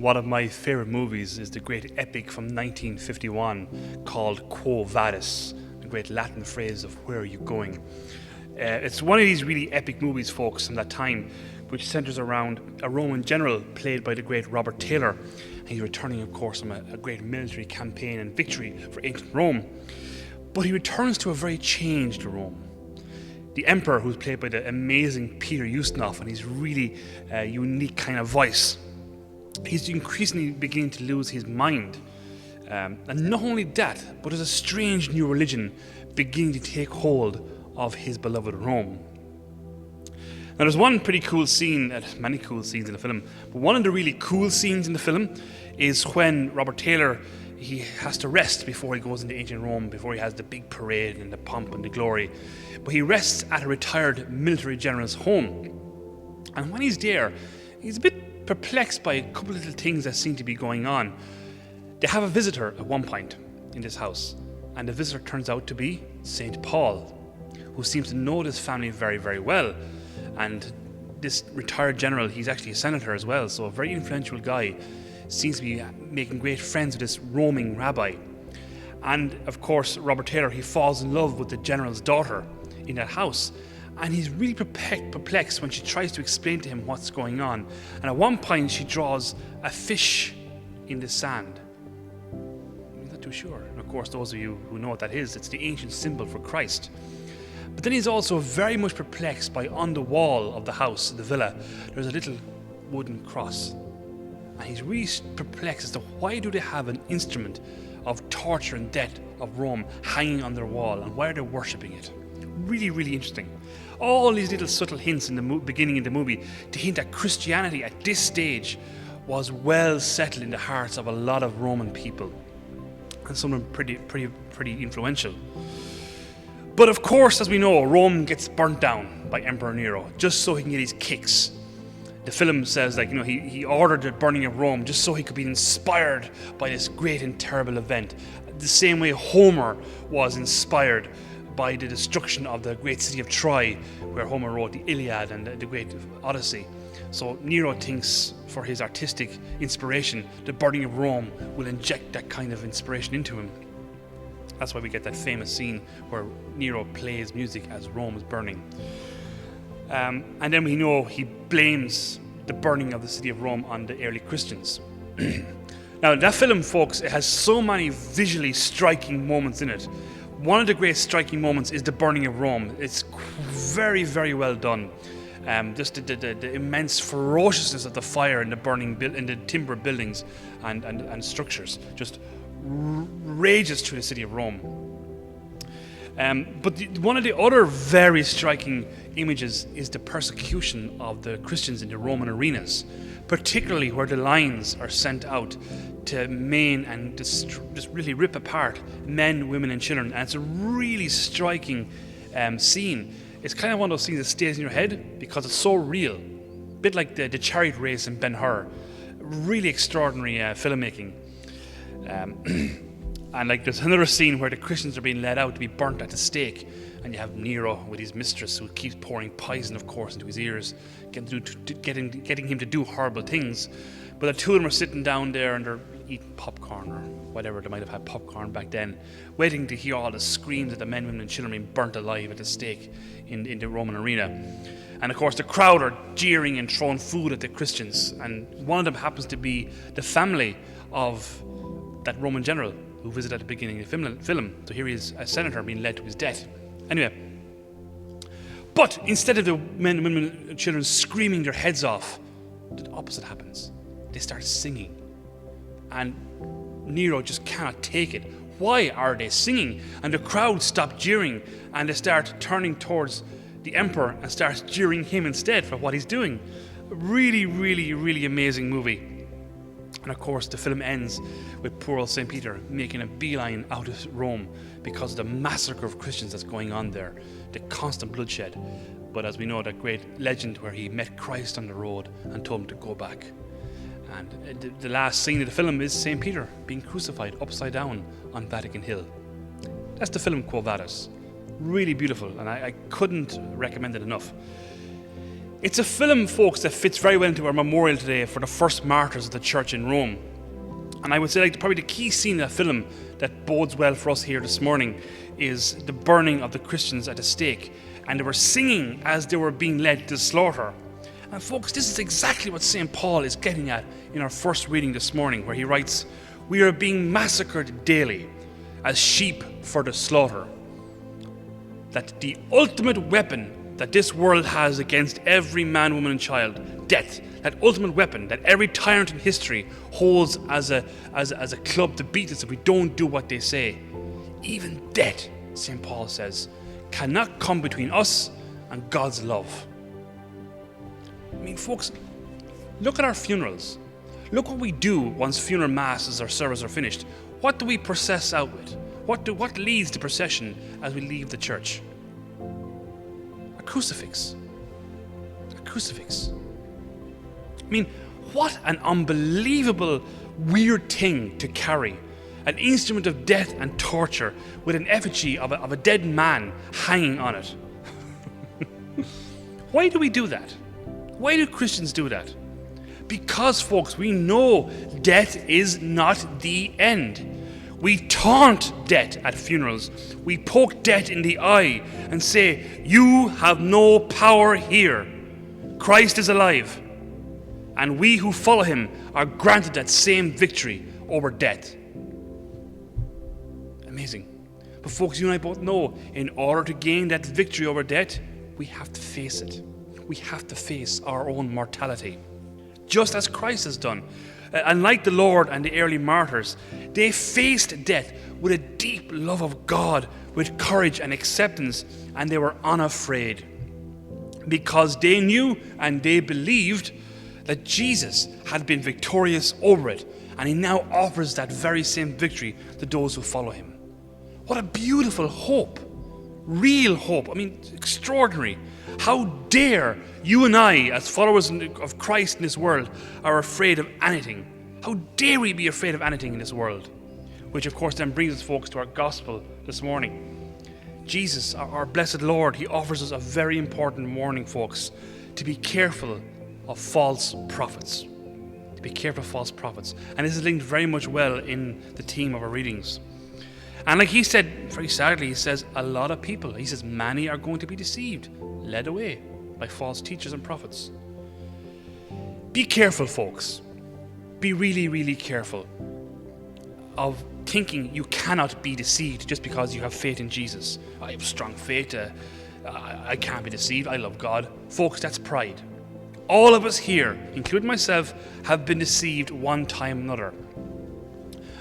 One of my favorite movies is the great epic from 1951 called Quo Vadis, the great Latin phrase of "Where are you going?" It's one of these really epic movies, folks, from that time, which centers around a Roman general played by the great Robert Taylor. And he's returning, of course, from a great military campaign and victory for ancient Rome. But he returns to a very changed Rome. The emperor, who's played by the amazing Peter Ustinov, and his really unique kind of voice, he's increasingly beginning to lose his mind. And not only that, but there's a strange new religion beginning to take hold of his beloved Rome. Now there's one pretty cool scene, many cool scenes in the film, but one of the really cool scenes in the film is when Robert Taylor, he has to rest before he goes into ancient Rome, before he has the big parade and the pomp and the glory. But he rests at a retired military general's home. And when he's there, he's a bit perplexed by a couple of little things that seem to be going on. They have a visitor at one point in this house, and the visitor turns out to be St. Paul, who seems to know this family very, very well. And this retired general, he's actually a senator as well, so a very influential guy, seems to be making great friends with this roaming rabbi. And of course, Robert Taylor, he falls in love with the general's daughter in that house. And he's really perplexed when she tries to explain to him what's going on. And at one point, she draws a fish in the sand. He's not too sure. And of course, those of you who know what that is, it's the ancient symbol for Christ. But then he's also very much perplexed by on the wall of the house, the villa, there's a little wooden cross. And he's really perplexed as to why do they have an instrument of torture and death of Rome hanging on their wall, and why are they worshipping it? Really, really interesting. All these little subtle hints in the beginning of the movie to hint that Christianity at this stage was well settled in the hearts of a lot of Roman people, and some of them pretty influential. But of course, as we know, Rome gets burnt down by Emperor Nero just so he can get his kicks. The film says, he ordered the burning of Rome just so he could be inspired by this great and terrible event. The same way Homer was inspired by the destruction of the great city of Troy, where Homer wrote the Iliad and the great Odyssey. So Nero thinks, for his artistic inspiration, the burning of Rome will inject that kind of inspiration into him. That's why we get that famous scene where Nero plays music as Rome is burning. And then we know he blames the burning of the city of Rome on the early Christians. Now, that film, folks, it has so many visually striking moments in it. One of the great striking moments is the burning of Rome. It's very, very well done. Just the immense ferociousness of the fire in the burning in the timber buildings and structures just rages through the city of Rome. But one of the other very striking images is the persecution of the Christians in the Roman arenas, particularly where the lions are sent out to maim and just really rip apart men, women and children. And it's a really striking scene. It's kind of one of those things that stays in your head because it's so real. A bit like the chariot race in Ben-Hur. Really extraordinary filmmaking. And there's another scene where the Christians are being led out to be burnt at the stake, and you have Nero with his mistress who keeps pouring poison, of course, into his ears, getting him to do horrible things. But the two of them are sitting down there and they're eating popcorn or whatever, they might have had popcorn back then, waiting to hear all the screams of the men, women and children being burnt alive at the stake in the Roman arena. And of course the crowd are jeering and throwing food at the Christians, and one of them happens to be the family of that Roman general who visited at the beginning of the film. So here he is, a senator being led to his death. Anyway, but instead of the men, women, and children screaming their heads off, the opposite happens. They start singing. And Nero just cannot take it. Why are they singing? And the crowd stop jeering, and they start turning towards the emperor and start jeering him instead for what he's doing. A really, really, really amazing movie. And of course, the film ends with poor old St. Peter making a beeline out of Rome because of the massacre of Christians that's going on there, the constant bloodshed. But as we know, that great legend where he met Christ on the road and told him to go back. And the last scene of the film is St. Peter being crucified upside down on Vatican Hill. That's the film Quo Vadis. Really beautiful, and I couldn't recommend it enough. It's a film, folks, that fits very well into our memorial today for the first martyrs of the church in Rome. And I would say probably the key scene in that film that bodes well for us here this morning is the burning of the Christians at the stake. And they were singing as they were being led to slaughter. And folks, this is exactly what St. Paul is getting at in our first reading this morning, where he writes, "We are being massacred daily as sheep for the slaughter." That the ultimate weapon that this world has against every man, woman and child, death, that ultimate weapon that every tyrant in history holds as a club to beat us if we don't do what they say, even death, St. Paul says, cannot come between us and God's love. I mean, folks, look at our funerals. Look what we do once funeral masses or services are finished. What do we process out with? What leads the procession as we leave the church? A crucifix. A crucifix. I mean, what an unbelievable, weird thing to carry. An instrument of death and torture with an effigy of a dead man hanging on it. Why do we do that? Why do Christians do that? Because, folks, we know death is not the end. We taunt death at funerals. We poke death in the eye and say, "You have no power here. Christ is alive." And we who follow him are granted that same victory over death. Amazing. But folks, you and I both know, in order to gain that victory over death, we have to face it. We have to face our own mortality, just as Christ has done. And like the Lord and the early martyrs, they faced death with a deep love of God, with courage and acceptance, and they were unafraid, because they knew and they believed that Jesus had been victorious over it, and he now offers that very same victory to those who follow him. What a beautiful hope. Real hope. I mean, extraordinary. How dare you and I, as followers of Christ in this world, are afraid of anything? How dare we be afraid of anything in this world? Which, of course, then brings us, folks, to our gospel this morning. Jesus, our blessed Lord, he offers us a very important warning, folks, to be careful of false prophets. To be careful of false prophets. And this is linked very much well in the theme of our readings. And like he said, very sadly, he says, a lot of people, he says, many are going to be deceived, led away by false teachers and prophets. Be careful, folks. Be really, really careful of thinking you cannot be deceived just because you have faith in Jesus. I have strong faith. I can't be deceived. I love God. Folks, that's pride. All of us here, including myself, have been deceived one time or another.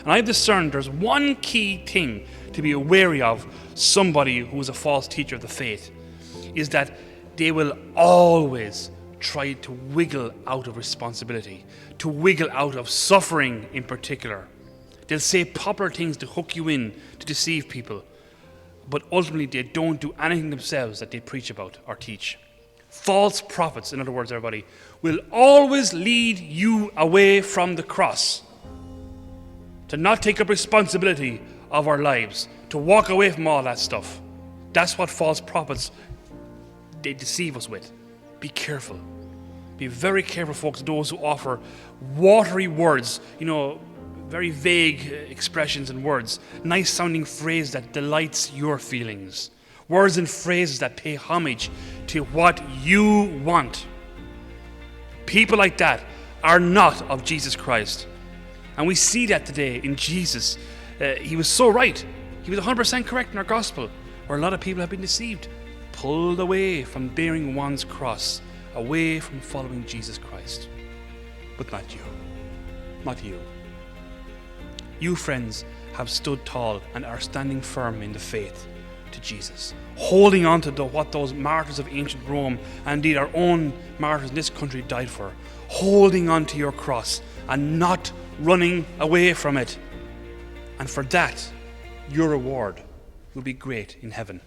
And I've discerned there's one key thing to be wary of somebody who is a false teacher of the faith, is that they will always try to wiggle out of responsibility, to wiggle out of suffering in particular. They'll say popular things to hook you in, to deceive people, but ultimately they don't do anything themselves that they preach about or teach. False prophets, in other words, everybody, will always lead you away from the cross, to not take up responsibility of our lives, to walk away from all that stuff. That's what false prophets, they deceive us with. Be careful. Be very careful, folks, those who offer watery words, very vague expressions and words, nice sounding phrase that delights your feelings, words and phrases that pay homage to what you want. People like that are not of Jesus Christ. And we see that today in Jesus. He was so right. He was 100% correct in our gospel, where a lot of people have been deceived, pulled away from bearing one's cross, away from following Jesus Christ. But not you. Not you. You, friends, have stood tall and are standing firm in the faith to Jesus, holding on to what those martyrs of ancient Rome, and indeed our own martyrs in this country, died for, holding on to your cross and not running away from it. And for that, your reward will be great in heaven.